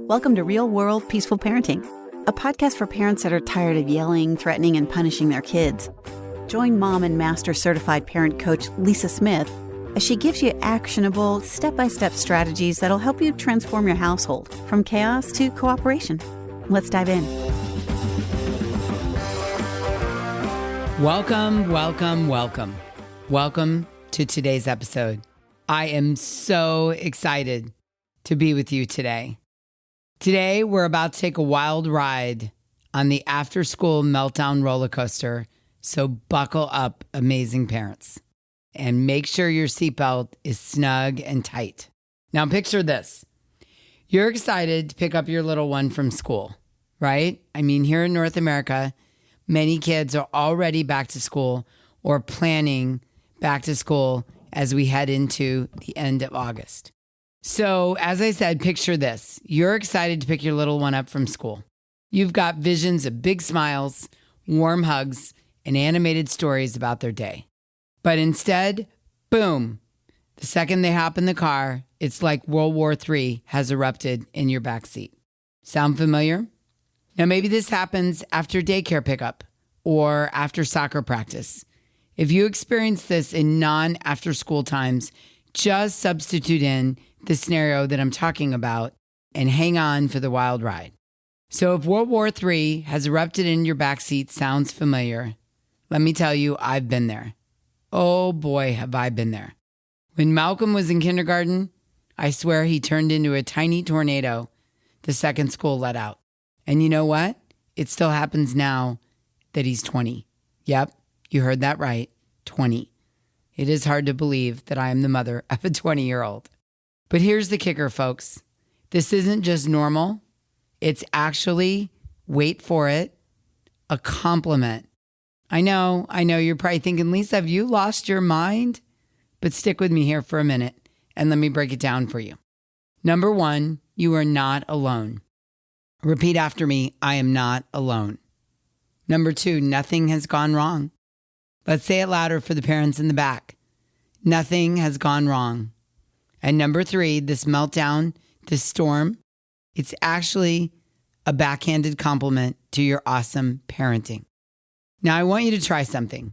Welcome to Real World Peaceful Parenting, a podcast for parents that are tired of yelling, threatening, and punishing their kids. Join mom and master certified parent coach Lisa Smith as she gives you actionable, step-by-step strategies that'll help you transform your household from chaos to cooperation. Let's dive in. Welcome to today's episode. I am so excited to be with you today. Today, we're about to take a wild ride on the after-school Meltdown roller coaster, so buckle up, amazing parents, and make sure your seatbelt is snug and tight. Now, picture this. You're excited to pick up your little one from school, right? I mean, here in North America, many kids are already back to school or planning back to school as we head into the end of August. So, as I said, picture this. You're excited to pick your little one up from school. You've got visions of big smiles, warm hugs, and animated stories about their day. But instead, boom, the second they hop in the car, it's like World War III has erupted in your backseat. Sound familiar? Now, maybe this happens after daycare pickup or after soccer practice. If you experience this in non-after-school times, just substitute in the scenario that I'm talking about and hang on for the wild ride. So if World War III has erupted in your backseat sounds familiar, let me tell you, I've been there. Oh boy, have I been there. When Malcolm was in kindergarten, I swear he turned into a tiny tornado the second school let out. And you know what? It still happens now that he's 20. Yep, you heard that right, 20. It is hard to believe that I am the mother of a 20-year-old. But here's the kicker, folks. This isn't just normal. It's actually, wait for it, a compliment. I know, you're probably thinking, Lisa, have you lost your mind? But stick with me here for a minute and let me break it down for you. Number one, you are not alone. Repeat after me, I am not alone. Number two, nothing has gone wrong. Let's say it louder for the parents in the back. Nothing has gone wrong. And number three, this meltdown, this storm, it's actually a backhanded compliment to your awesome parenting. Now, I want you to try something.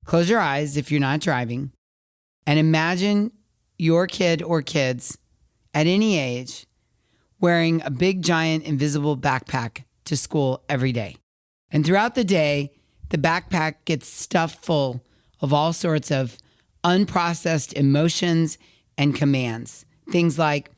Close your eyes if you're not driving and imagine your kid or kids at any age wearing a big, giant, invisible backpack to school every day. And throughout the day, the backpack gets stuffed full of all sorts of unprocessed emotions and commands. Things like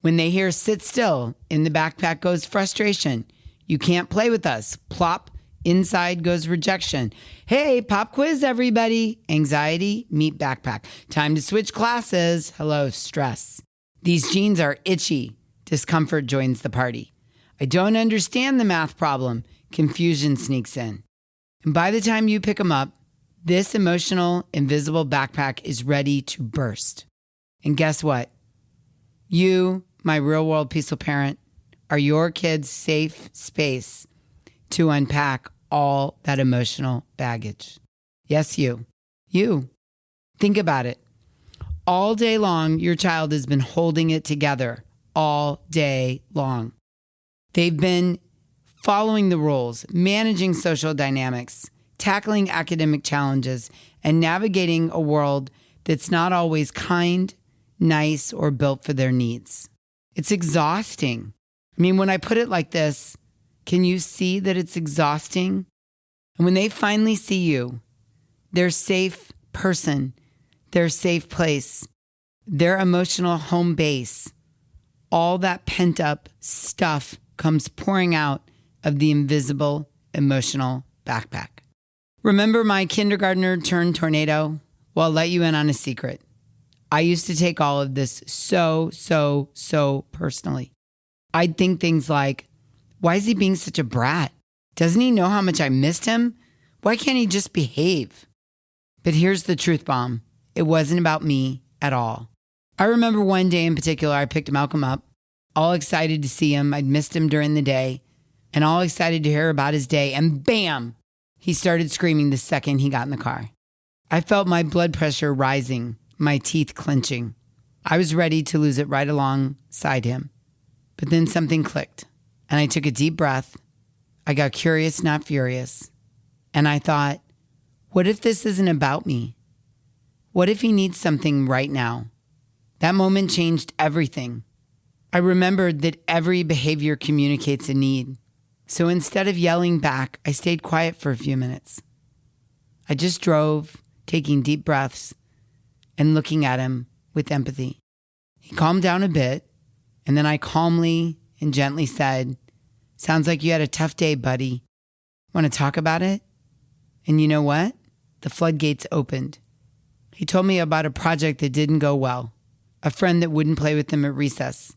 when they hear sit still, in the backpack goes frustration. You can't play with us. Plop, inside goes rejection. Hey, pop quiz, everybody. Anxiety, meet backpack. Time to switch classes. Hello, stress. These jeans are itchy. Discomfort joins the party. I don't understand the math problem. Confusion sneaks in. And by the time you pick them up, this emotional, invisible backpack is ready to burst. And guess what? You, my real-world peaceful parent, are your kid's safe space to unpack all that emotional baggage. Yes, you. You. Think about it. All day long, your child has been holding it together all day long. They've been following the rules, managing social dynamics, tackling academic challenges, and navigating a world that's not always kind, nice, or built for their needs. It's exhausting. I mean, when I put it like this, can you see that it's exhausting? And when they finally see you, their safe person, their safe place, their emotional home base, all that pent-up stuff comes pouring out of the invisible emotional backpack. Remember my kindergartner turned tornado? Well, I'll let you in on a secret. I used to take all of this so personally. I'd think things like, why is he being such a brat? Doesn't he know how much I missed him? Why can't he just behave? But here's the truth bomb. It wasn't about me at all. I remember one day in particular, I picked Malcolm up, all excited to see him. I'd missed him during the day and all excited to hear about his day. And bam, he started screaming the second he got in the car. I felt my blood pressure rising, my teeth clenching. I was ready to lose it right alongside him. But then something clicked, and I took a deep breath. I got curious, not furious. And I thought, what if this isn't about me? What if he needs something right now? That moment changed everything. I remembered that every behavior communicates a need. So instead of yelling back, I stayed quiet for a few minutes. I just drove, taking deep breaths and looking at him with empathy. He calmed down a bit, and then I calmly and gently said, "Sounds like you had a tough day, buddy. Want to talk about it?" And you know what? The floodgates opened. He told me about a project that didn't go well, a friend that wouldn't play with him at recess,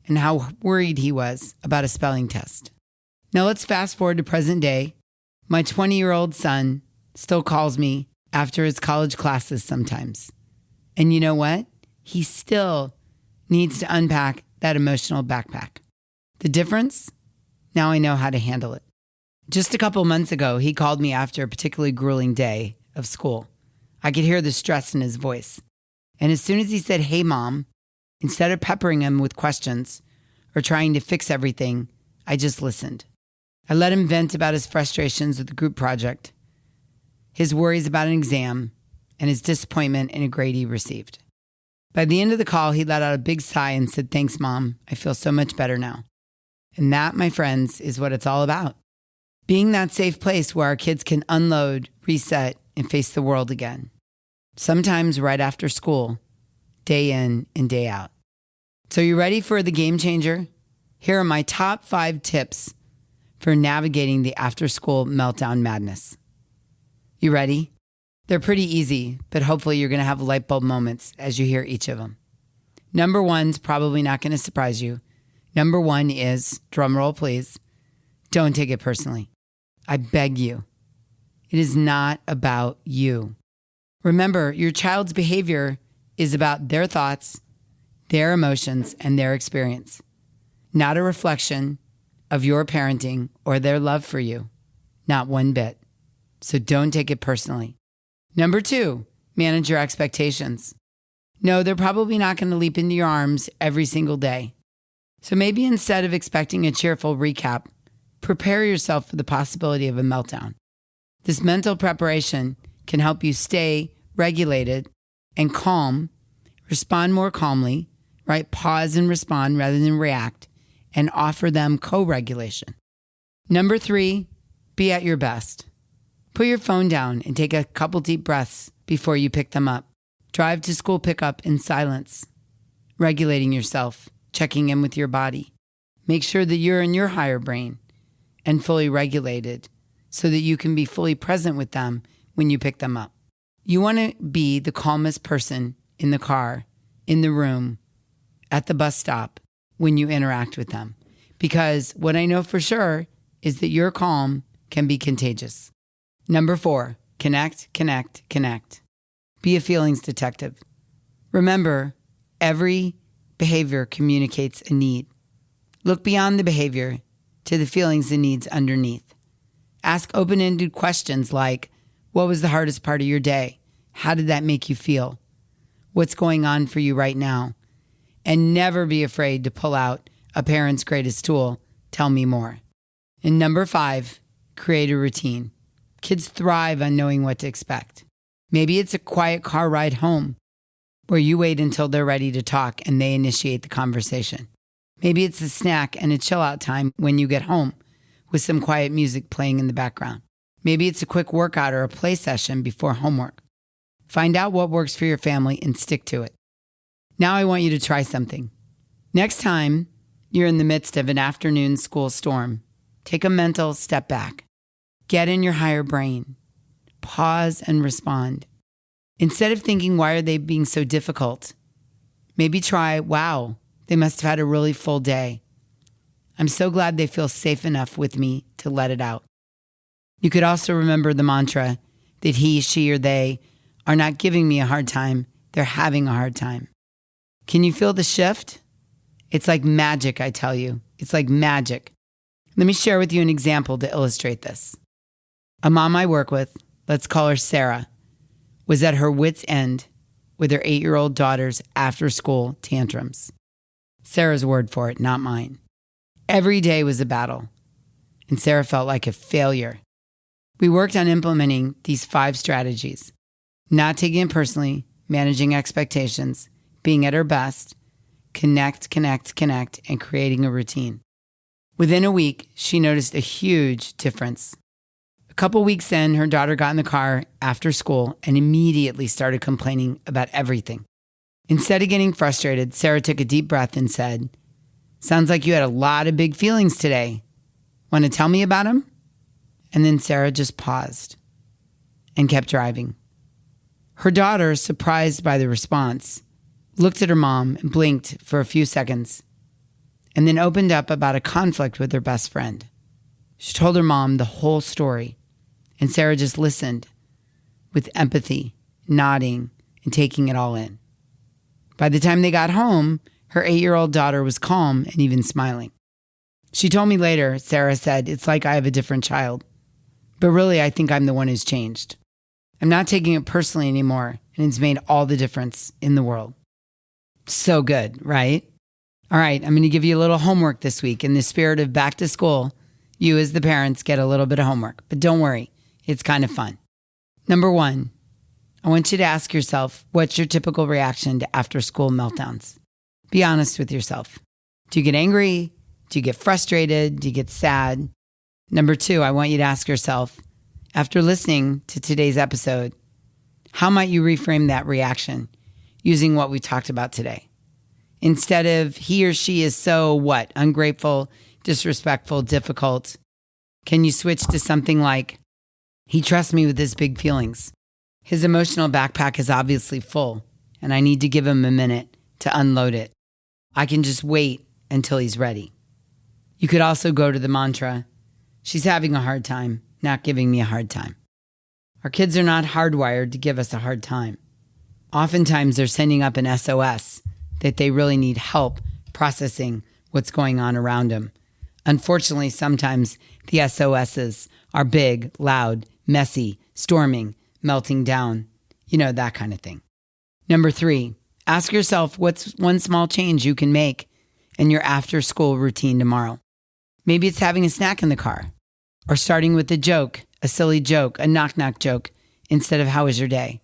and how worried he was about a spelling test. Now let's fast forward to present day. My 20-year-old son still calls me after his college classes sometimes. And you know what? He still needs to unpack that emotional backpack. The difference? Now I know how to handle it. Just a couple months ago, he called me after a particularly grueling day of school. I could hear the stress in his voice. And as soon as he said, "Hey, Mom," instead of peppering him with questions or trying to fix everything, I just listened. I let him vent about his frustrations with the group project, his worries about an exam, and his disappointment in a grade he received. By the end of the call, he let out a big sigh and said, "Thanks, Mom. I feel so much better now." And that, my friends, is what it's all about. Being that safe place where our kids can unload, reset, and face the world again. Sometimes right after school, day in and day out. So you ready for the game changer? Here are my top 5 tips for navigating the after-school meltdown madness. You ready? They're pretty easy, but hopefully you're going to have light bulb moments as you hear each of them. Number 1's probably not going to surprise you. Number 1 is, drum roll please, don't take it personally. I beg you. It is not about you. Remember, your child's behavior is about their thoughts, their emotions, and their experience, not a reflection of your parenting or their love for you. Not one bit. So don't take it personally. Number 2, manage your expectations. No, they're probably not going to leap into your arms every single day. So maybe instead of expecting a cheerful recap, prepare yourself for the possibility of a meltdown. This mental preparation can help you stay regulated and calm, respond more calmly, right? Pause and respond rather than react, and offer them co-regulation. Number 3, be at your best. Put your phone down and take a couple deep breaths before you pick them up. Drive to school pickup in silence, regulating yourself, checking in with your body. Make sure that you're in your higher brain and fully regulated so that you can be fully present with them when you pick them up. You want to be the calmest person in the car, in the room, at the bus stop when you interact with them. Because what I know for sure is that your calm can be contagious. Number 4, connect, connect, connect. Be a feelings detective. Remember, every behavior communicates a need. Look beyond the behavior to the feelings and needs underneath. Ask open-ended questions like, what was the hardest part of your day? How did that make you feel? What's going on for you right now? And never be afraid to pull out a parent's greatest tool, tell me more. And number 5, create a routine. Kids thrive on knowing what to expect. Maybe it's a quiet car ride home where you wait until they're ready to talk and they initiate the conversation. Maybe it's a snack and a chill out time when you get home with some quiet music playing in the background. Maybe it's a quick workout or a play session before homework. Find out what works for your family and stick to it. Now I want you to try something. Next time you're in the midst of an afternoon school storm, take a mental step back. Get in your higher brain. Pause and respond. Instead of thinking, why are they being so difficult? Maybe try, wow, they must have had a really full day. I'm so glad they feel safe enough with me to let it out. You could also remember the mantra that he, she, or they are not giving me a hard time, they're having a hard time. Can you feel the shift? It's like magic, I tell you. It's like magic. Let me share with you an example to illustrate this. A mom I work with, let's call her Sarah, was at her wit's end with her 8-year-old daughter's after-school tantrums. Sarah's word for it, not mine. Every day was a battle, and Sarah felt like a failure. We worked on implementing these 5 strategies: not taking it personally, managing expectations, being at her best, connect, and creating a routine. Within a week, she noticed a huge difference. A couple weeks in, her daughter got in the car after school and immediately started complaining about everything. Instead of getting frustrated, Sarah took a deep breath and said, "Sounds like you had a lot of big feelings today. Want to tell me about them?" And then Sarah just paused and kept driving. Her daughter, surprised by the response, looked at her mom and blinked for a few seconds, and then opened up about a conflict with her best friend. She told her mom the whole story, and Sarah just listened with empathy, nodding and taking it all in. By the time they got home, her 8-year-old daughter was calm and even smiling. She told me later, Sarah said, "It's like I have a different child. But really, I think I'm the one who's changed. I'm not taking it personally anymore, and it's made all the difference in the world." So good, right? All right, I'm going to give you a little homework this week. In the spirit of back to school, you as the parents get a little bit of homework. But don't worry, it's kind of fun. Number 1, I want you to ask yourself, what's your typical reaction to after-school meltdowns? Be honest with yourself. Do you get angry? Do you get frustrated? Do you get sad? Number 2, I want you to ask yourself, after listening to today's episode, how might you reframe that reaction using what we talked about today? Instead of he or she is so what? Ungrateful, disrespectful, difficult. Can you switch to something like, he trusts me with his big feelings. His emotional backpack is obviously full, and I need to give him a minute to unload it. I can just wait until he's ready. You could also go to the mantra, she's having a hard time, not giving me a hard time. Our kids are not hardwired to give us a hard time. Oftentimes they're sending up an SOS that they really need help processing what's going on around them. Unfortunately, sometimes the SOSs are big, loud, messy, storming, melting down, that kind of thing. Number 3, ask yourself what's one small change you can make in your after-school routine tomorrow. Maybe it's having a snack in the car, or starting with a joke, a silly joke, a knock-knock joke, instead of how was your day.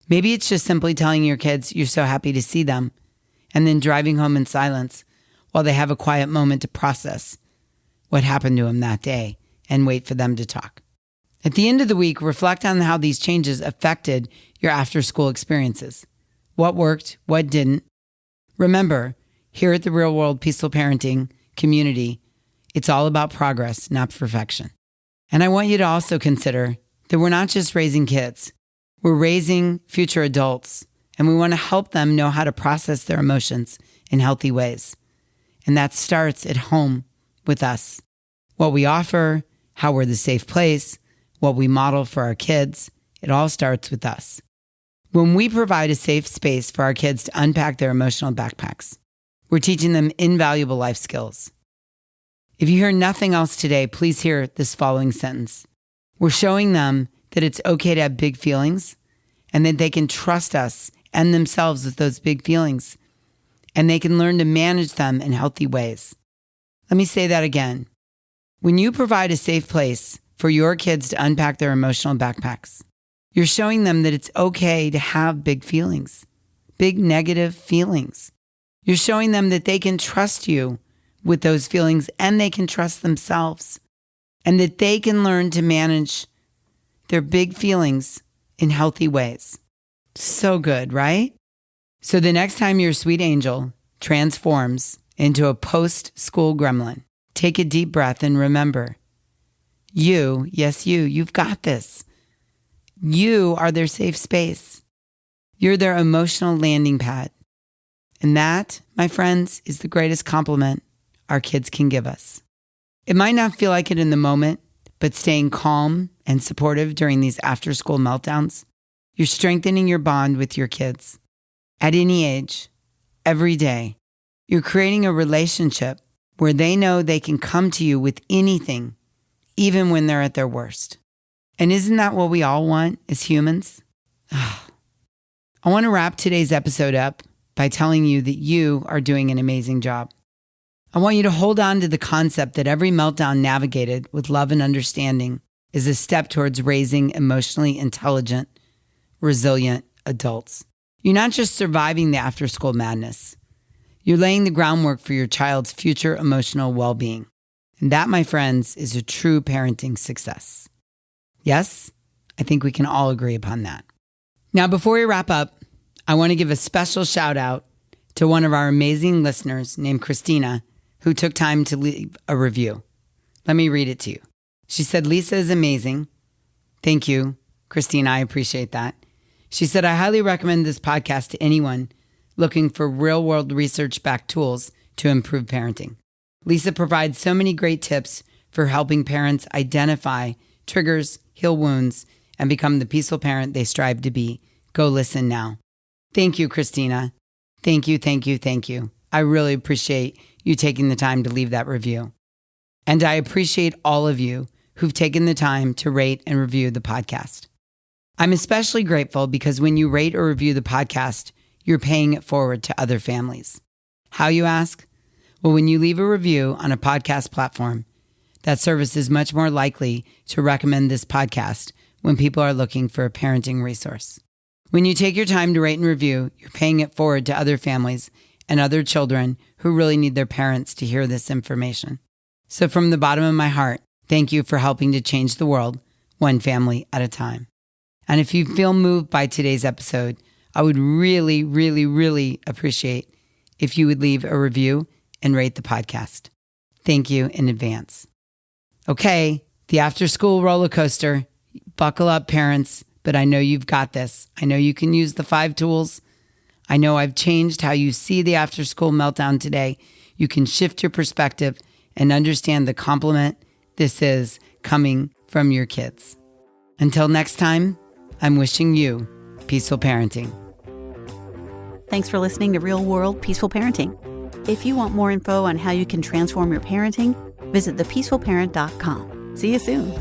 Maybe it's just simply telling your kids you're so happy to see them, and then driving home in silence while they have a quiet moment to process what happened to them that day and wait for them to talk. At the end of the week, reflect on how these changes affected your after-school experiences. What worked, what didn't. Remember, here at the Real World Peaceful Parenting community, it's all about progress, not perfection. And I want you to also consider that we're not just raising kids. We're raising future adults, and we want to help them know how to process their emotions in healthy ways. And that starts at home with us. What we offer, how we're the safe place, what we model for our kids, it all starts with us. When we provide a safe space for our kids to unpack their emotional backpacks, we're teaching them invaluable life skills. If you hear nothing else today, please hear this following sentence. We're showing them that it's okay to have big feelings and that they can trust us and themselves with those big feelings, and they can learn to manage them in healthy ways. Let me say that again. When you provide a safe place for your kids to unpack their emotional backpacks, you're showing them that it's okay to have big feelings, big negative feelings. You're showing them that they can trust you with those feelings and they can trust themselves, and that they can learn to manage their big feelings in healthy ways. So good, right? So the next time your sweet angel transforms into a post-school gremlin, take a deep breath and remember, you've got this. You are their safe space. You're their emotional landing pad. And that, my friends, is the greatest compliment our kids can give us. It might not feel like it in the moment, but staying calm and supportive during these after-school meltdowns, you're strengthening your bond with your kids. At any age, every day, you're creating a relationship where they know they can come to you with anything, even when they're at their worst. And isn't that what we all want as humans? I want to wrap today's episode up by telling you that you are doing an amazing job. I want you to hold on to the concept that every meltdown navigated with love and understanding is a step towards raising emotionally intelligent, resilient adults. You're not just surviving the after-school madness. You're laying the groundwork for your child's future emotional well-being. And that, my friends, is a true parenting success. Yes, I think we can all agree upon that. Now, before we wrap up, I want to give a special shout out to one of our amazing listeners named Christina, who took time to leave a review. Let me read it to you. She said, Lisa is amazing. Thank you, Christina. I appreciate that. She said, I highly recommend this podcast to anyone looking for real-world research-backed tools to improve parenting. Lisa provides so many great tips for helping parents identify triggers, heal wounds, and become the peaceful parent they strive to be. Go listen now. Thank you, Christina. Thank you, thank you, thank you. I really appreciate you taking the time to leave that review. And I appreciate all of you who've taken the time to rate and review the podcast. I'm especially grateful because when you rate or review the podcast, you're paying it forward to other families. How, you ask? Well, when you leave a review on a podcast platform, that service is much more likely to recommend this podcast when people are looking for a parenting resource. When you take your time to rate and review, you're paying it forward to other families and other children who really need their parents to hear this information. So from the bottom of my heart, thank you for helping to change the world one family at a time. And if you feel moved by today's episode, I would really, really, really appreciate if you would leave a review and rate the podcast. Thank you in advance. Okay, the after-school roller coaster. Buckle up, parents, but I know you've got this. I know you can use the 5 tools. I know I've changed how you see the after-school meltdown today. You can shift your perspective and understand the compliment this is coming from your kids. Until next time, I'm wishing you peaceful parenting. Thanks for listening to Real World Peaceful Parenting. If you want more info on how you can transform your parenting, visit thepeacefulparent.com. See you soon.